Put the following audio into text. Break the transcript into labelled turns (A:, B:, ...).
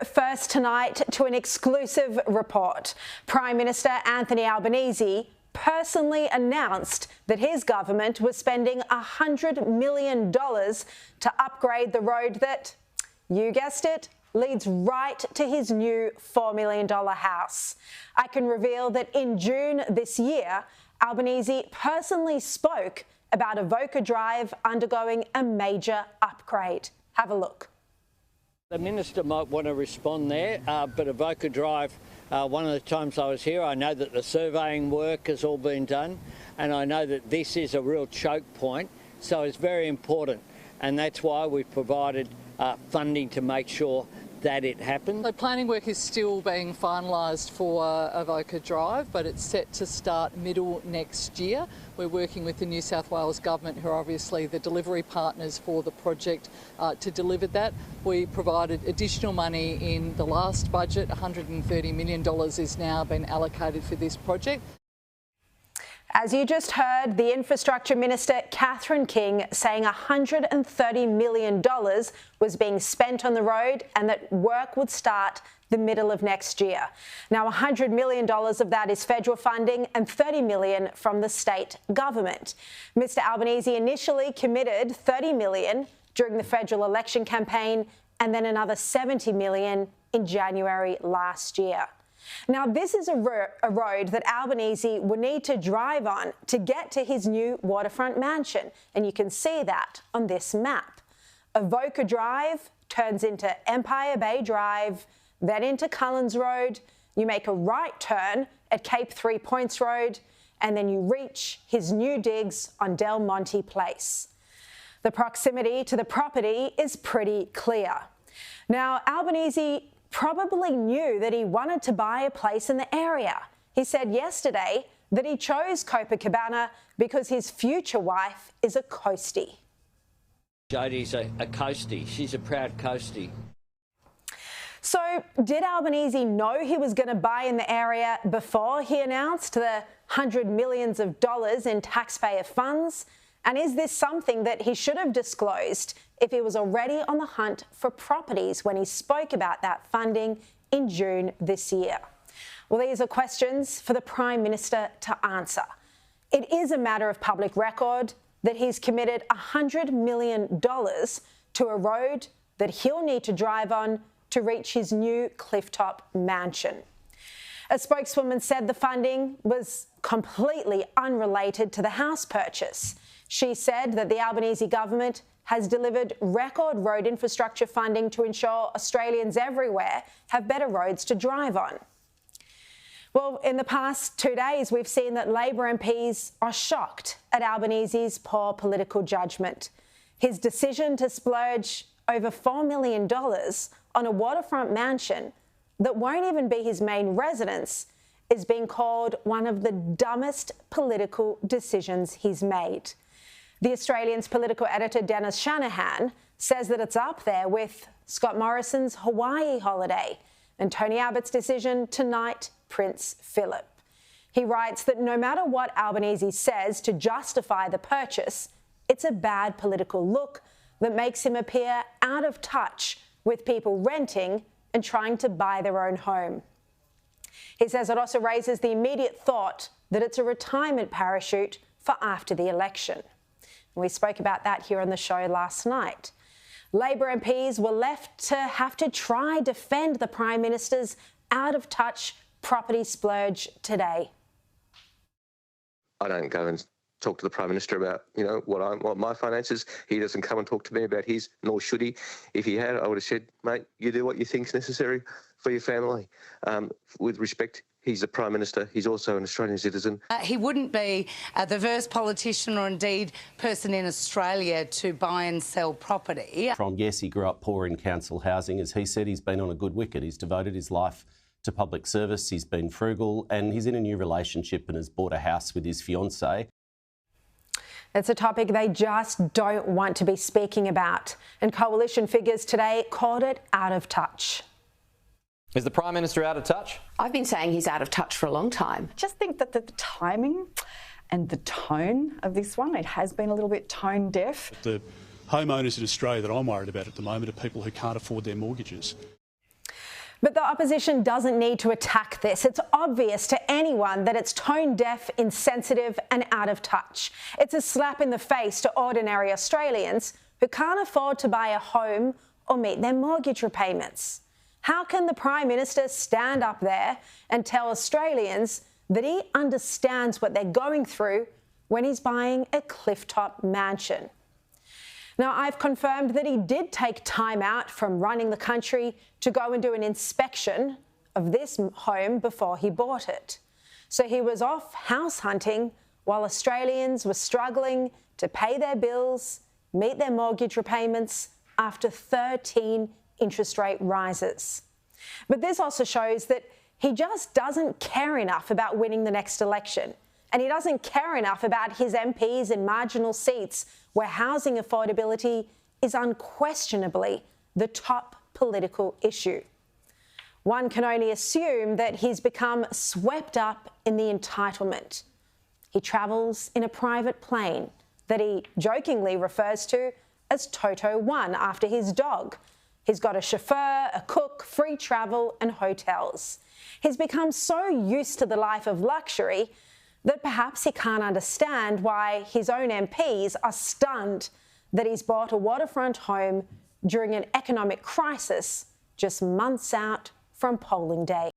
A: first tonight to an exclusive report. Prime Minister Anthony Albanese personally announced that his government was spending $100 million to upgrade the road that, you guessed it, leads right to his new $4 million house. I can reveal that in June this year, Albanese personally spoke about Avoca Drive undergoing a major upgrade. Have a look.
B: The Minister might want to respond there, but Avoca Drive, one of the times I was here, I know that the surveying work has all been done, and I know that this is a real choke point, so it's very important, and that's why we've provided funding to make sure that it happens.
C: So planning work is still being finalised for Avoca Drive, but it's set to start middle next year. We're working with the New South Wales Government, who are obviously the delivery partners for the project, to deliver that. We provided additional money in the last budget. $130 million is now been allocated for this project.
A: As you just heard, the Infrastructure Minister, Catherine King, saying $130 million was being spent on the road and that work would start the middle of next year. Now, $100 million of that is federal funding and $30 million from the state government. Mr Albanese initially committed $30 million during the federal election campaign and then another $70 million in January last year. Now, this is a road that Albanese will need to drive on to get to his new Waterfront Mansion, and you can see that on this map. Avoca Drive turns into Empire Bay Drive, then into Cullens Road. You make a right turn at Cape 3 Points Road, and then you reach his new digs on Del Monte Place. The proximity to the property is pretty clear. Now, Albanese probably knew that he wanted to buy a place in the area. He said yesterday that he chose Copacabana because his future wife is a coastie.
B: Jodie's a coastie. She's a proud coastie.
A: So did Albanese know he was going to buy in the area before he announced the $100 million in taxpayer funds? And is this something that he should have disclosed if he was already on the hunt for properties when he spoke about that funding in June this year? Well, these are questions for the Prime Minister to answer. It is a matter of public record that he's committed $100 million to a road that he'll need to drive on to reach his new clifftop mansion. A spokeswoman said the funding was completely unrelated to the house purchase. She said that the Albanese government has delivered record road infrastructure funding to ensure Australians everywhere have better roads to drive on. Well, in the past 2 days, we've seen that Labor MPs are shocked at Albanese's poor political judgment. His decision to splurge over $4 million on a waterfront mansion that won't even be his main residence is being called one of the dumbest political decisions he's made. The Australian's political editor, Dennis Shanahan, says that it's up there with Scott Morrison's Hawaii holiday and Tony Abbott's decision to knight Prince Philip. He writes that no matter what Albanese says to justify the purchase, it's a bad political look that makes him appear out of touch with people renting and trying to buy their own home. He says it also raises the immediate thought that it's a retirement parachute for after the election. We spoke about that here on the show last night. Labor MPs were left to have to try defend the Prime Minister's out-of-touch property splurge today.
D: I don't go and talk to the Prime Minister about, what my finances. He doesn't come and talk to me about his, nor should he. If he had, I would have said, mate, you do what you think's necessary for your family. With respect, he's the Prime Minister. He's also an Australian citizen.
E: He wouldn't be the first politician or indeed person in Australia to buy and sell property.
F: Yes, he grew up poor in council housing. As he said, he's been on a good wicket. He's devoted his life to public service. He's been frugal and he's in a new relationship and has bought a house with his fiancée.
A: It's a topic they just don't want to be speaking about. And coalition figures today called it out of touch.
G: Is the Prime Minister out of touch?
H: I've been saying he's out of touch for a long time.
I: Just think that the timing and the tone of this one, it has been a little bit tone deaf.
J: The homeowners in Australia that I'm worried about at the moment are people who can't afford their mortgages.
A: But the opposition doesn't need to attack this. It's obvious to anyone that it's tone deaf, insensitive and out of touch. It's a slap in the face to ordinary Australians who can't afford to buy a home or meet their mortgage repayments. How can the Prime Minister stand up there and tell Australians that he understands what they're going through when he's buying a clifftop mansion? Now, I've confirmed that he did take time out from running the country to go and do an inspection of this home before he bought it. So he was off house hunting while Australians were struggling to pay their bills, meet their mortgage repayments after 13 interest rate rises. But this also shows that he just doesn't care enough about winning the next election. And he doesn't care enough about his MPs in marginal seats where housing affordability is unquestionably the top political issue. One can only assume that he's become swept up in the entitlement. He travels in a private plane that he jokingly refers to as Toto 1 after his dog. He's got a chauffeur, a cook, free travel and hotels. He's become so used to the life of luxury that perhaps he can't understand why his own MPs are stunned that he's bought a waterfront home during an economic crisis just months out from polling day.